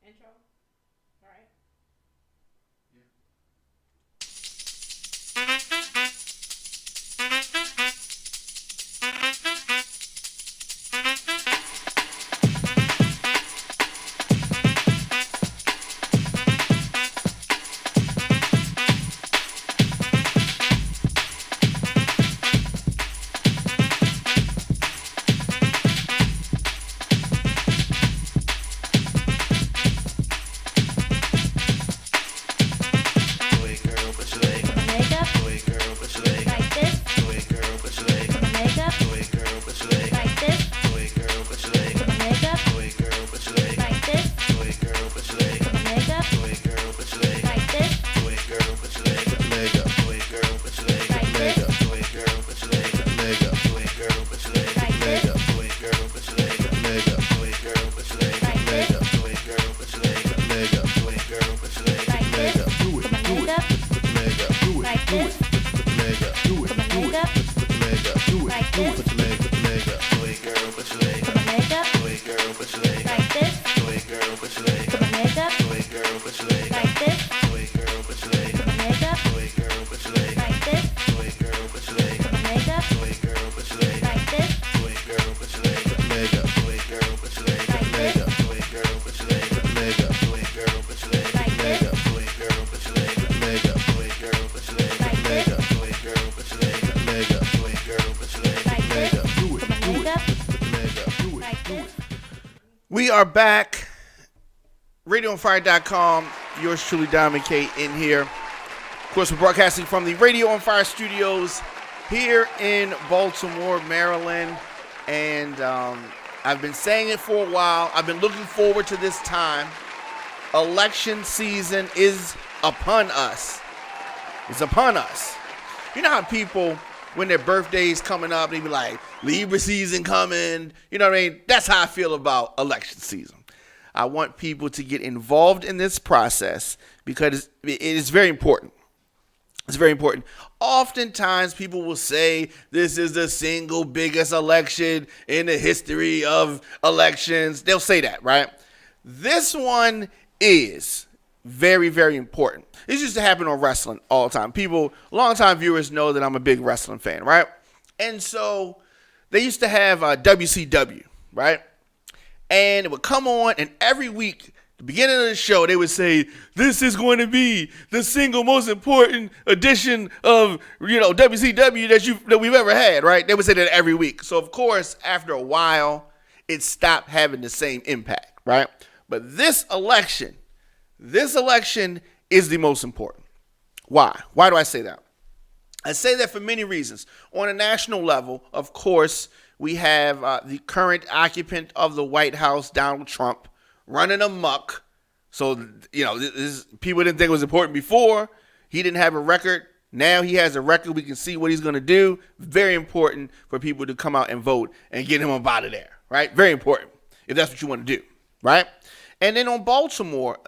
Intro? All right. We are back. RadioOnFire.com. Yours truly, Diamond K, in here. Of course, we're broadcasting from the Radio on Fire studios here in Baltimore, Maryland. And I've been saying it for a while. I've been looking forward to this time. Election season is upon us. It's upon us. You know how people, when their birthday's coming up, they be like, Libra season coming. You know what I mean? That's how I feel about election season. I want people to get involved in this process because it is very important. It's very important. Oftentimes, people will say this is the single biggest election in the history of elections. They'll say that, right? This one is very, very important. This used to happen on wrestling all the time. People, longtime viewers know that I'm a big wrestling fan, right? And so they used to have WCW, right? And it would come on, and every week, the beginning of the show, they would say, this is going to be the single most important edition of, WCW that we've ever had, right? They would say that every week. So, of course, after a while, it stopped having the same impact, right? But this election is the most important. Why? Why do I say that? I say that for many reasons. On a national level, of course, we have the current occupant of the White House, Donald Trump, running amok. So, people didn't think it was important before. He didn't have a record. Now he has a record. We can see what he's going to do. Very important for people to come out and vote and get him up out of there, right? Very important if that's what you want to do, right? And then on Baltimore,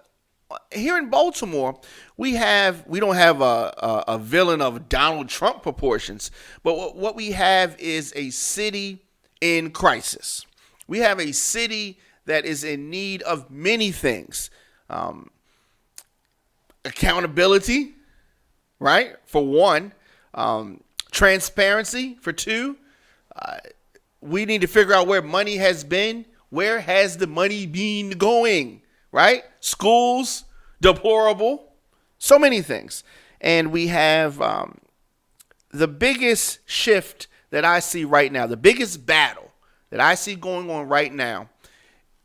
here in Baltimore, we don't have a villain of Donald Trump proportions, but what we have is a city in crisis. We have a city that is in need of many things. Accountability, right? For one, transparency for two. We need to figure out where money has been. Where has the money been going? Right? Schools, deplorable, so many things. And we have the biggest shift that I see right now, the biggest battle that I see going on right now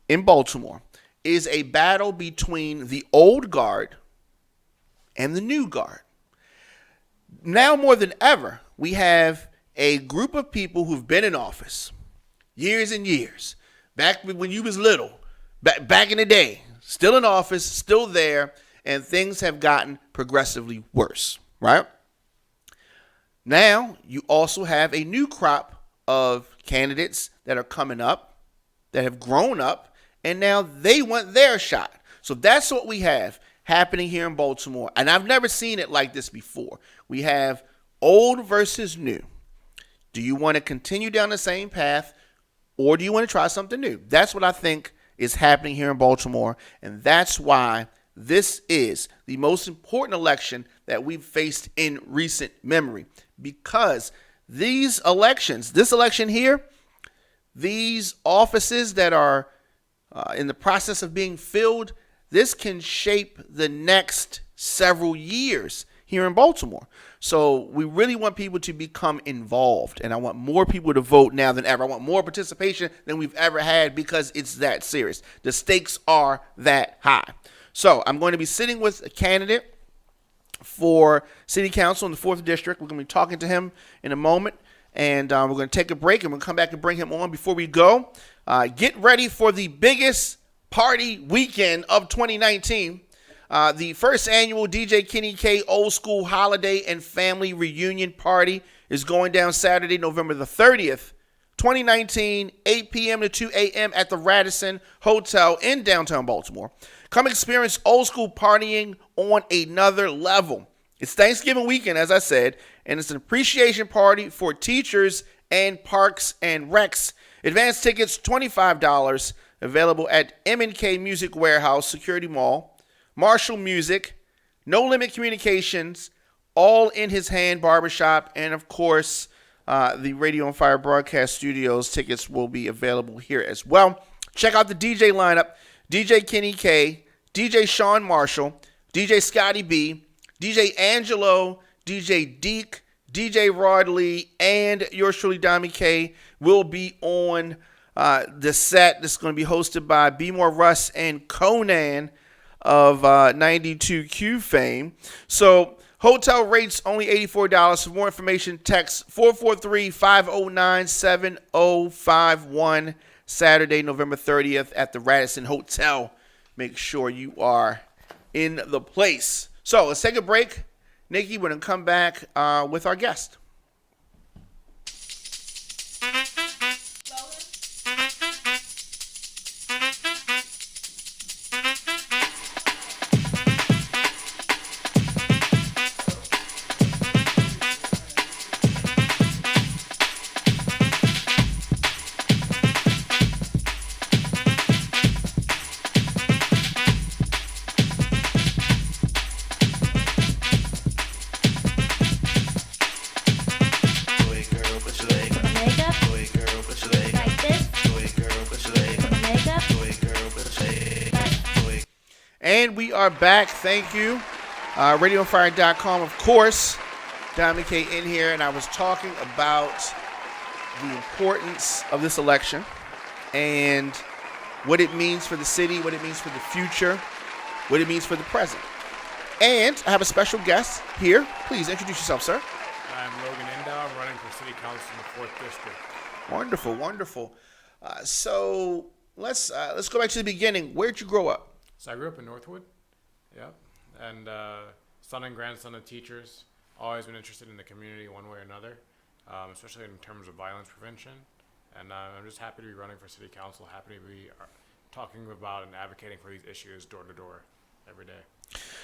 in Baltimore is a battle between the old guard and the new guard. Now more than ever, we have a group of people who've been in office years and years, back when you was little, back in the day, still in office, still there, and things have gotten progressively worse, right? Now, you also have a new crop of candidates that are coming up, that have grown up, and now they want their shot. So that's what we have happening here in Baltimore, and I've never seen it like this before. We have old versus new. Do you want to continue down the same path, or do you want to try something new? That's what I think is happening here in Baltimore, and that's why this is the most important election that we've faced in recent memory. Because these elections, this election here, these offices that are in the process of being filled, this can shape the next several years here in Baltimore. So we really want people to become involved, and I want more people to vote now than ever. I want more participation than we've ever had because it's that serious. The stakes are that high. So I'm going to be sitting with a candidate for city council in the 4th District. We're going to be talking to him in a moment, and we're going to take a break, and we'll come back and bring him on. Before we go, get ready for the biggest party weekend of 2019. The first annual DJ Kenny K Old School Holiday and Family Reunion Party is going down Saturday, November the 30th, 2019, 8 p.m. to 2 a.m. at the Radisson Hotel in downtown Baltimore. Come experience old school partying on another level. It's Thanksgiving weekend, as I said, and it's an appreciation party for teachers and parks and recs. Advance tickets, $25, available at M&K Music Warehouse, Security Mall, Marshall Music, No Limit Communications, All in His Hand Barbershop, and of course, the Radio on Fire Broadcast Studios. Tickets will be available here as well. Check out the DJ lineup: DJ Kenny K, DJ Sean Marshall, DJ Scotty B, DJ Angelo, DJ Deke, DJ Rod Lee, and yours truly, Dami K, will be on the set. This is going to be hosted by B. More Russ and Conan of 92Q fame. So hotel rates only $84. For more information, text 443-509-7051. Saturday, November 30th at the Radisson Hotel. Make sure you are in the place. So let's take a break. Nikki, we're going to come back with our guest. And we are back. Thank you. RadioOnFire.com, of course. Dami K in here, and I was talking about the importance of this election and what it means for the city, what it means for the future, what it means for the present. And I have a special guest here. Please introduce yourself, sir. I'm Logan Endow. I'm running for city council in the 4th District. Wonderful, wonderful. So let's go back to the beginning. Where'd you grow up? So I grew up in Northwood, yep, and son and grandson of teachers. Always been interested in the community one way or another, especially in terms of violence prevention. And I'm just happy to be running for city council, happy to be talking about and advocating for these issues door to door every day.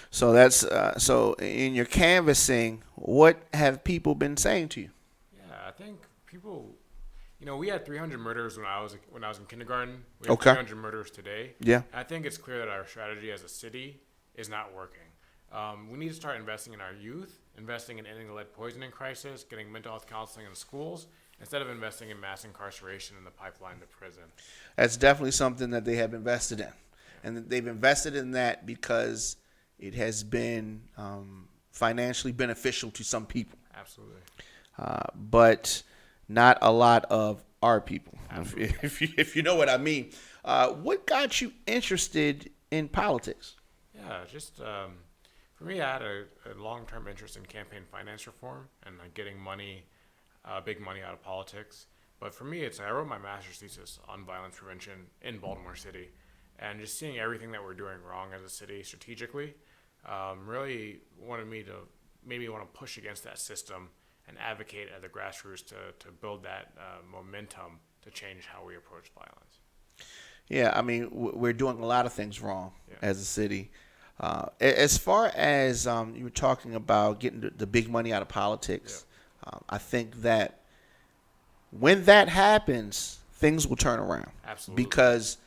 So that's so in your canvassing, what have people been saying to you? Yeah, I think people, we had 300 murders when I was in kindergarten. We have Okay. 300 murders today. Yeah. I think it's clear that our strategy as a city is not working. We need to start investing in our youth, investing in ending the lead poisoning crisis, getting mental health counseling in schools, instead of investing in mass incarceration in the pipeline to prison. That's definitely something that they have invested in. And they've invested in that because it has been financially beneficial to some people. Absolutely. But not a lot of our people, Absolutely. if you know what I mean. What got you interested in politics? Yeah, just for me, I had a long-term interest in campaign finance reform and getting money, big money out of politics. But for me, I wrote my master's thesis on violence prevention in Baltimore City, and just seeing everything that we're doing wrong as a city strategically really made me want to push against that system and advocate at the grassroots to build that momentum to change how we approach violence. Yeah, I mean, we're doing a lot of things wrong as a city. As far as you were talking about getting the big money out of politics, I think that when that happens, things will turn around. Absolutely. Because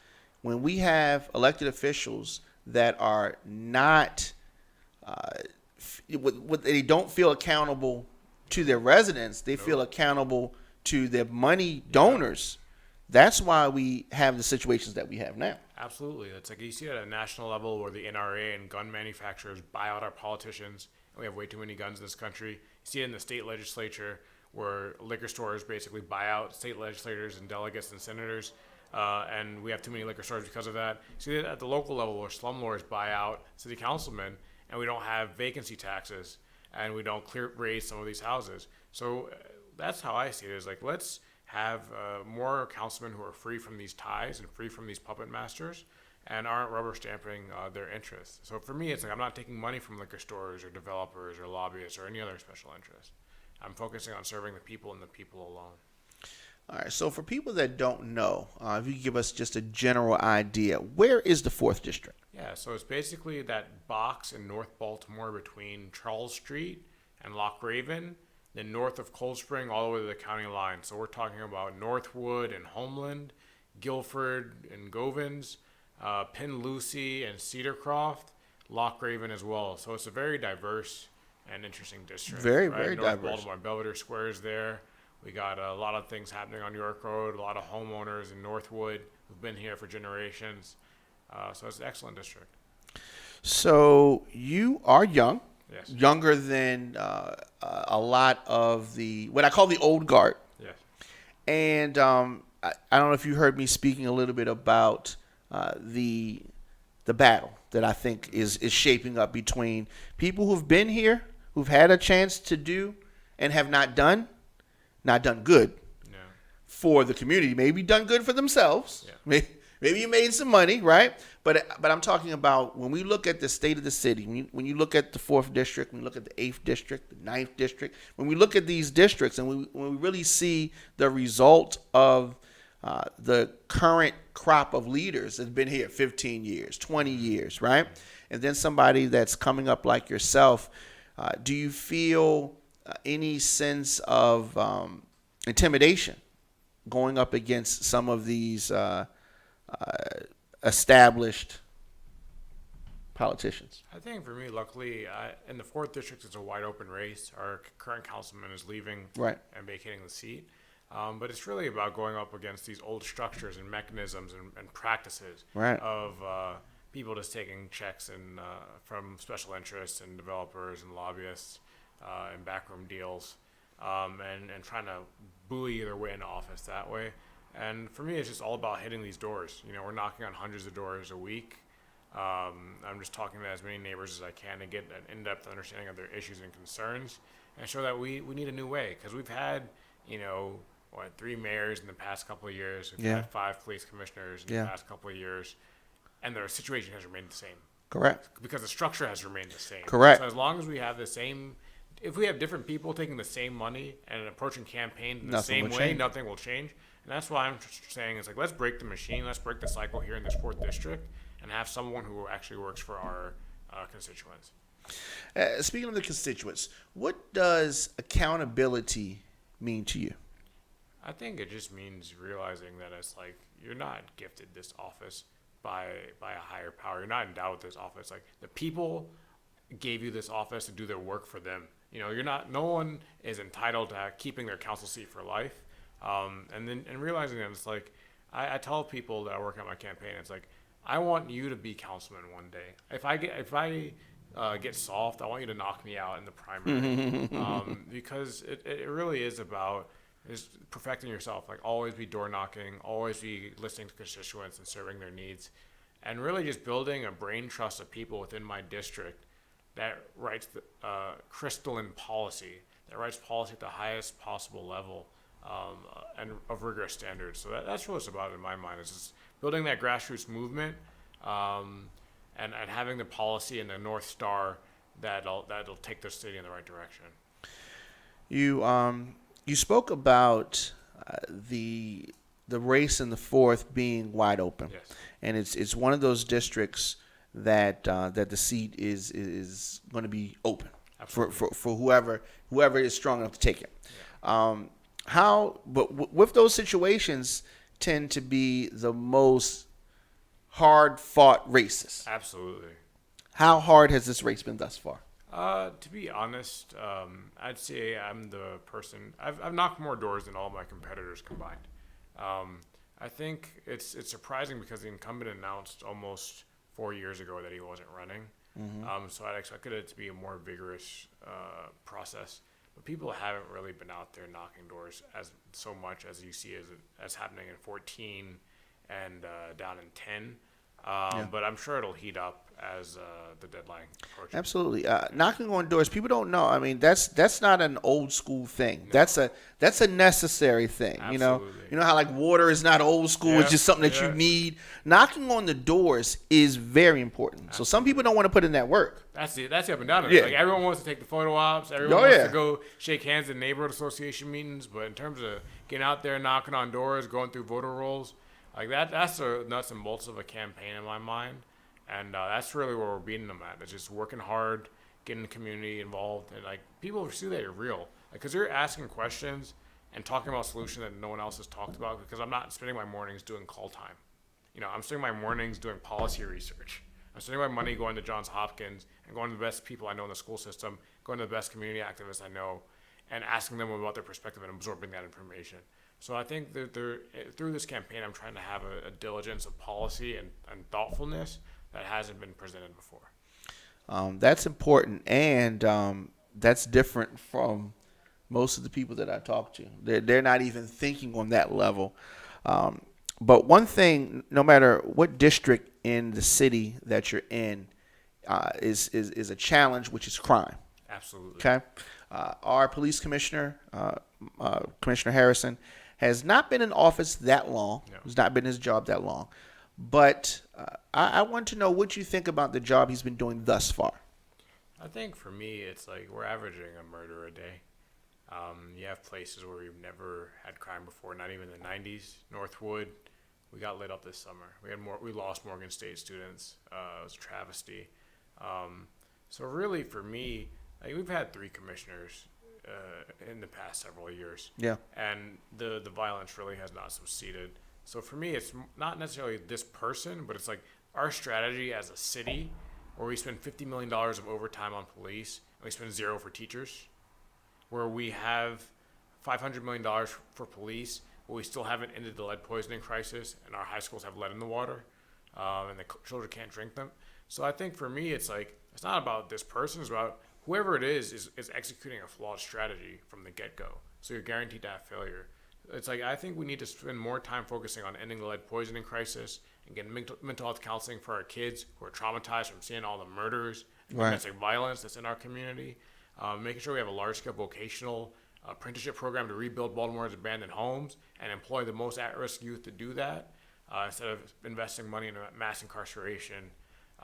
when we have elected officials that are not, they don't feel accountable to their residents, they feel accountable to their money donors. That's why we have the situations that we have now. Absolutely. It's like you see it at a national level where the NRA and gun manufacturers buy out our politicians, and we have way too many guns in this country. You see it in the state legislature where liquor stores basically buy out state legislators and delegates and senators, and we have too many liquor stores because of that. You see it at the local level where slumlords buy out city councilmen, and we don't have vacancy taxes, and we don't raise some of these houses. So that's how I see it, is like, let's have more councilmen who are free from these ties and free from these puppet masters and aren't rubber stamping their interests. So for me, it's like I'm not taking money from liquor stores or developers or lobbyists or any other special interest. I'm focusing on serving the people and the people alone. All right, so for people that don't know, if you could give us just a general idea, where is the 4th District? Yeah, so it's basically that box in North Baltimore between Charles Street and Loch Raven, then north of Cold Spring all the way to the county line. So we're talking about Northwood and Homeland, Guilford and Govans, Penn Lucy and Cedarcroft, Loch Raven as well. So it's a very diverse and interesting district. Very North diverse. Baltimore, Belvedere Square is there. We got a lot of things happening on York Road, a lot of homeowners in Northwood who've been here for generations. So it's an excellent district. So you are young. Yes. Younger than a lot of what I call the old guard. Yes. And I don't know if you heard me speaking a little bit about the battle that I think is shaping up between people who've been here, who've had a chance to do and have not done good for the community. Maybe done good for themselves. Yeah. Maybe you made some money, right? But I'm talking about when we look at the state of the city, when you look at the 4th District, when you look at the 8th District, the 9th District, when we look at these districts and when we really see the result of the current crop of leaders that's been here 15 years, 20 years, right? And then somebody that's coming up like yourself, do you feel any sense of intimidation going up against some of these established politicians? I think for me, luckily, in the 4th District, it's a wide open race. Our current councilman is leaving and vacating the seat. But it's really about going up against these old structures and mechanisms and practices of people just taking checks from special interests and developers and lobbyists and backroom deals and trying to bully their way into office that way. And for me, it's just all about hitting these doors. You know, we're knocking on hundreds of doors a week. I'm just talking to as many neighbors as I can to get an in-depth understanding of their issues and concerns and show that we need a new way. Because we've had, 3 mayors in the past couple of years. We've had 5 police commissioners in the past couple of years. And their situation has remained the same. Correct. Because the structure has remained the same. Correct. So as long as we have the same, if we have different people taking the same money and approaching campaigns in the same way, nothing will change. And that's why I'm saying it's like, let's break the machine, let's break the cycle here in this 4th District and have someone who actually works for our constituents. Speaking of the constituents, what does accountability mean to you? I think it just means realizing that it's like you're not gifted this office by a higher power. You're not endowed with this office. Like the people gave you this office to do their work for them. No one is entitled to keeping their council seat for life. And realizing that it's like, I tell people that I work on my campaign, it's like, I want you to be councilman one day. If I get soft, I want you to knock me out in the primary. Because it really is about perfecting yourself. Like always be door knocking, always be listening to constituents and serving their needs, and really just building a brain trust of people within my district that writes the crystalline policy, that writes policy at the highest possible level. And of rigorous standards. So that's what it's about in my mind, is just building that grassroots movement and having the policy and the North Star that'll take the city in the right direction. You spoke about the race in the 4th being wide open. Yes. And it's one of those districts that the seat is going to be open for whoever is strong enough to take it. Yeah. But with those situations tend to be the most hard-fought races. Absolutely. How hard has this race been thus far? To be honest, I'd say I'm the person. I've knocked more doors than all my competitors combined. I think it's surprising because the incumbent announced almost 4 years ago that he wasn't running. So I expected it to be a more vigorous process. But people haven't really been out there knocking doors as so much as you see as happening in 14 and down in 10. But I'm sure it'll heat up as the deadline approaches. Absolutely. Knocking on doors, people don't know. I mean, that's not an old school thing. No. That's a necessary thing. Absolutely. You know how like water is not old school. Yeah, It's just something that you need. Knocking on the doors is very important. So some people don't want to put in that work. That's the up and down of it. Yeah. Like everyone wants to take the photo ops. Everyone wants to go shake hands in neighborhood association meetings. But in terms of getting out there, knocking on doors, going through voter rolls, like that's the nuts and bolts of a campaign in my mind. And that's really where we're beating them at. It's just working hard, getting the community involved, and like people see that you're real. Because you're asking questions and talking about solutions that no one else has talked about. Because I'm not spending my mornings doing call time. I'm spending my mornings doing policy research. I'm spending my money going to Johns Hopkins and going to the best people I know in the school system, going to the best community activists I know, and asking them about their perspective and absorbing that information. So I think that through this campaign, I'm trying to have a diligence of policy and thoughtfulness that hasn't been presented before. That's important, and that's different from most of the people that I talk to. They're not even thinking on that level. But one thing, no matter what district in the city that you're in, is a challenge, which is crime. Absolutely. Okay. Our police commissioner, Commissioner Harrison, has not been in office that long. No. Has not been in his job that long. But I want to know what you think about the job he's been doing thus far. I think for me, it's like we're averaging a murder a day. You have places where we've never had crime before, not even in the 90s. Northwood, we got lit up this summer. We lost Morgan State students. It was a travesty. So really, for me, like we've had 3 commissioners in the past several years. Yeah. And the violence really has not subsided. So for me, it's not necessarily this person, but it's like our strategy as a city, where we spend $50 million of overtime on police, and we spend 0 for teachers, where we have $500 million for police, but we still haven't ended the lead poisoning crisis, and our high schools have lead in the water, and the children can't drink them. So I think for me, it's like, it's not about this person, it's about whoever it is executing a flawed strategy from the get-go. So you're guaranteed to have failure. It's like, I think we need to spend more time focusing on ending the lead poisoning crisis and getting mental health counseling for our kids who are traumatized from seeing all the murders and domestic violence that's in our community. Making sure we have a large-scale vocational apprenticeship program to rebuild Baltimore's abandoned homes and employ the most at-risk youth to do that, instead of investing money in mass incarceration,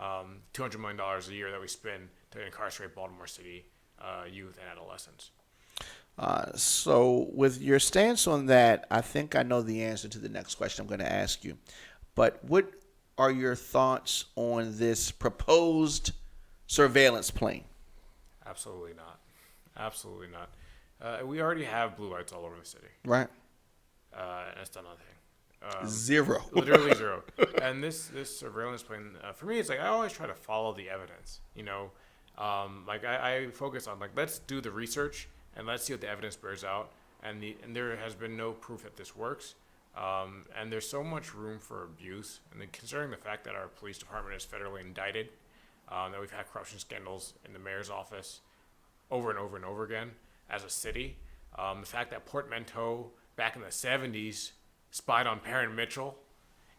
$200 million a year that we spend to incarcerate Baltimore City youth and adolescents. So with your stance on that, I think I know the answer to the next question I'm going to ask you. But what are your thoughts on this proposed surveillance plane? Absolutely not. Absolutely not. We already have blue lights all over the city. Right. And it's done nothing. 0. Literally 0. And this surveillance plane, for me, it's like I always try to follow the evidence. Like I focus on, like, let's do the research and let's see what the evidence bears out. And there has been no proof that this works. And there's so much room for abuse. And then considering the fact that our police department is federally indicted, that we've had corruption scandals in the mayor's office over and over and over again as a city. The fact that Portmanteau back in the 70s spied on Perrin Mitchell,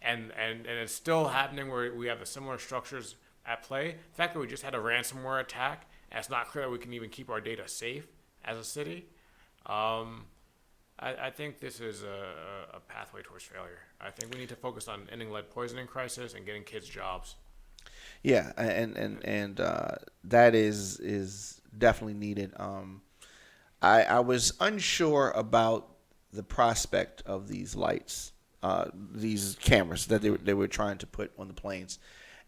and it's still happening where we have the similar structures at play. The fact that we just had a ransomware attack, and it's not clear that we can even keep our data safe as a city. I think this is a pathway towards failure. I think we need to focus on ending lead poisoning crisis and getting kids jobs. Yeah, and that is definitely needed. I was unsure about the prospect of these lights, these cameras that they were trying to put on the planes,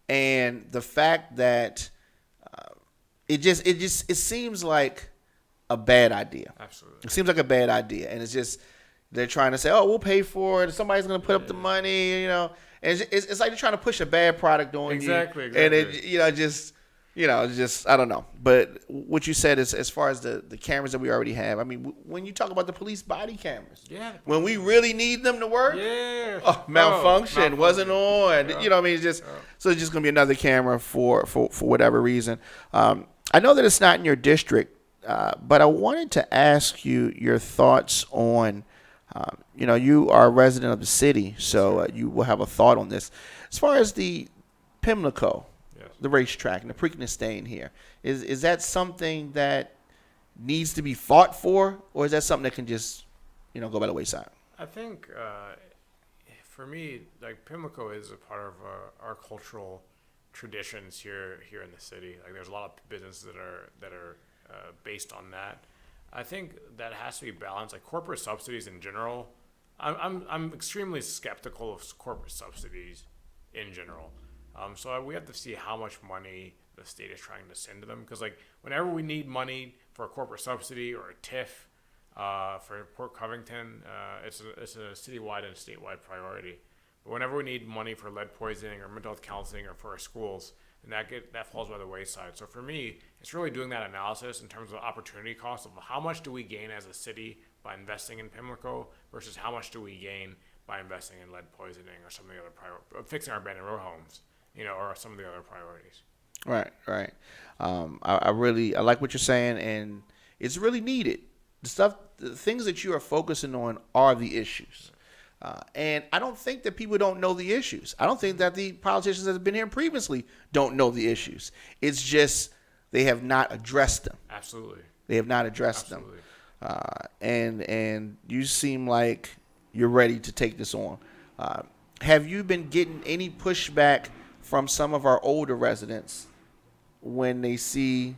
and the fact that it seems like a bad idea. Absolutely. It seems like a bad idea, and it's just they're trying to say, "Oh, we'll pay for it. Somebody's going to put up the money," And it's like they're trying to push a bad product on Exactly. you. And it, just I don't know. But what you said is, as far as the cameras that we already have, I mean, when you talk about the police body cameras, when we really need them to work, malfunction wasn't on. Yeah. You know what I mean? It's just so it's just gonna be another camera for whatever reason. I know that it's not in your district, but I wanted to ask you your thoughts on. You are a resident of the city, so you will have a thought on this. As far as the Pimlico, the racetrack, and the Preakness staying here, is that something that needs to be fought for, or is that something that can just, go by the wayside? I think for me, like Pimlico is a part of our cultural traditions here in the city. Like there's a lot of businesses that are based on that. I think that has to be balanced. Like corporate subsidies in general, I'm extremely skeptical of corporate subsidies in general. So we have to see how much money the state is trying to send to them. Because like whenever we need money for a corporate subsidy or a TIF for Port Covington, it's a citywide and statewide priority. But whenever we need money for lead poisoning or mental health counseling or for our schools, and that falls by the wayside. So for me, it's really doing that analysis in terms of opportunity cost of how much do we gain as a city by investing in Pimlico versus how much do we gain by investing in lead poisoning or some of the other fixing our abandoned row homes, or some of the other priorities. Right. I like what you're saying, and it's really needed. The things that you are focusing on are the issues. And I don't think that people don't know the issues. I don't think that the politicians that have been here previously don't know the issues. It's just they have not addressed them. Absolutely. They have not addressed them. And you seem like you're ready to take this on. Have you been getting any pushback from some of our older residents when they see,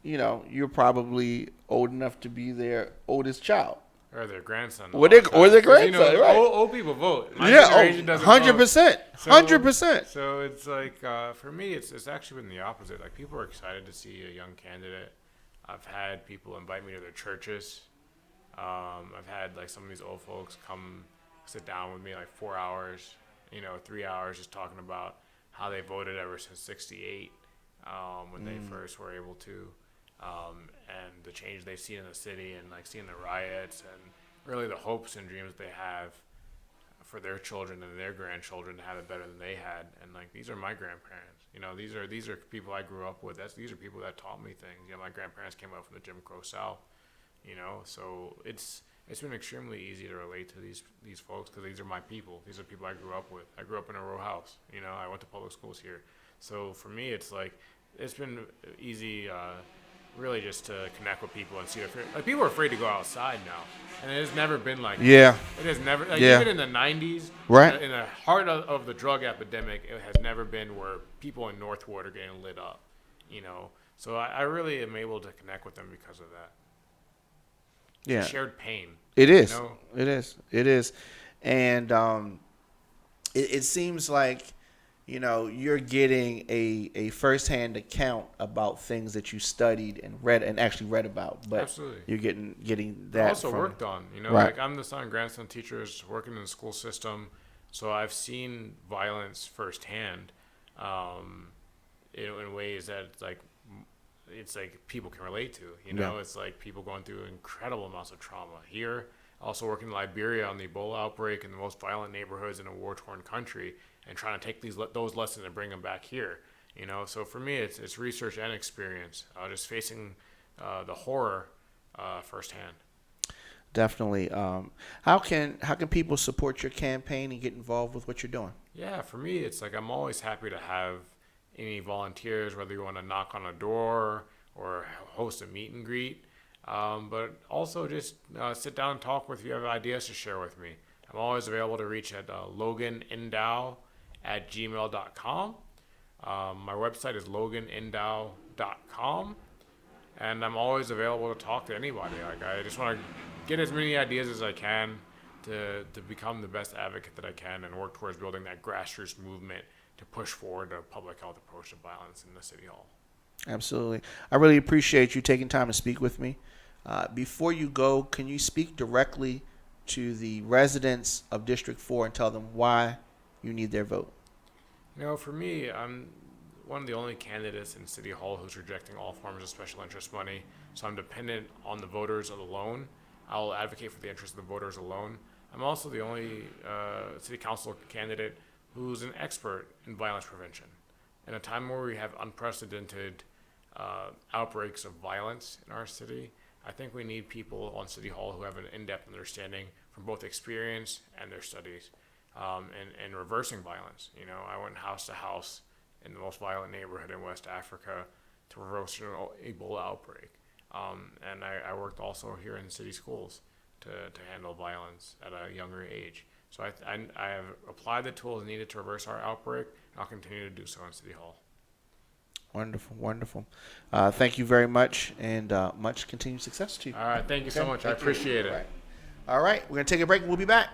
you're probably old enough to be their oldest child? Or their grandson. Or their grandson, right. Old people vote. My generation doesn't 100%. vote. 100%. So it's like, for me, it's actually been the opposite. Like, people are excited to see a young candidate. I've had people invite me to their churches. I've had, like, some of these old folks come sit down with me, like, 4 hours, 3 hours, just talking about how they voted ever since 68, when they first were able to. And the change they've seen in the city and like seeing the riots and really the hopes and dreams they have for their children and their grandchildren to have it better than they had. And like, these are my grandparents, these are people I grew up with. These are people that taught me things. My grandparents came up from the Jim Crow South, so it's been extremely easy to relate to these folks because these are my people. These are people I grew up with. I grew up in a row house, I went to public schools here. So for me, it's like, it's been easy, really just to connect with people and see like people are afraid to go outside now, and it has never been like it has never even in the 90s, right, in the heart of the drug epidemic, it has never been where people in Northwood are getting lit up, so I really am able to connect with them because of that. Shared pain. It is and it seems like you're getting a firsthand account about things that you studied and actually read about. But absolutely, you're getting that also worked on. Right. Like I'm the son and grandson of teachers working in the school system, so I've seen violence firsthand, in ways that it's like people can relate to. It's like people going through incredible amounts of trauma here. Also working in Liberia on the Ebola outbreak in the most violent neighborhoods in a war-torn country, and trying to take those lessons and bring them back here. So for me, it's research and experience, just facing the horror firsthand. Definitely. How can people support your campaign and get involved with what you're doing? Yeah, for me, it's like I'm always happy to have any volunteers, whether you want to knock on a door or host a meet and greet. But also just sit down and talk with you. If you have ideas to share with me. I'm always available to reach at Logan Endow @gmail.com. My website is loganendow.com, and I'm always available to talk to anybody. Like I just want to get as many ideas as I can to become the best advocate that I can and work towards building that grassroots movement to push forward a public health approach to violence in the City Hall. Absolutely. I really appreciate you taking time to speak with me. Before you go, can you speak directly to the residents of District 4 and tell them why you need their vote? For me, I'm one of the only candidates in City Hall who's rejecting all forms of special interest money. So I'm dependent on the voters alone. I'll advocate for the interests of the voters alone. I'm also the only city council candidate who's an expert in violence prevention. In a time where we have unprecedented outbreaks of violence in our city, I think we need people on City Hall who have an in-depth understanding from both experience and their studies in reversing violence. I went house to house in the most violent neighborhood in West Africa to reverse an Ebola outbreak. And I worked also here in city schools to handle violence at a younger age. So I have applied the tools needed to reverse our outbreak, and I'll continue to do so in City Hall. Wonderful, wonderful. Thank you very much, and much continued success to you. All right, thank you so much. I appreciate it. All right, we're going to take a break, and we'll be back.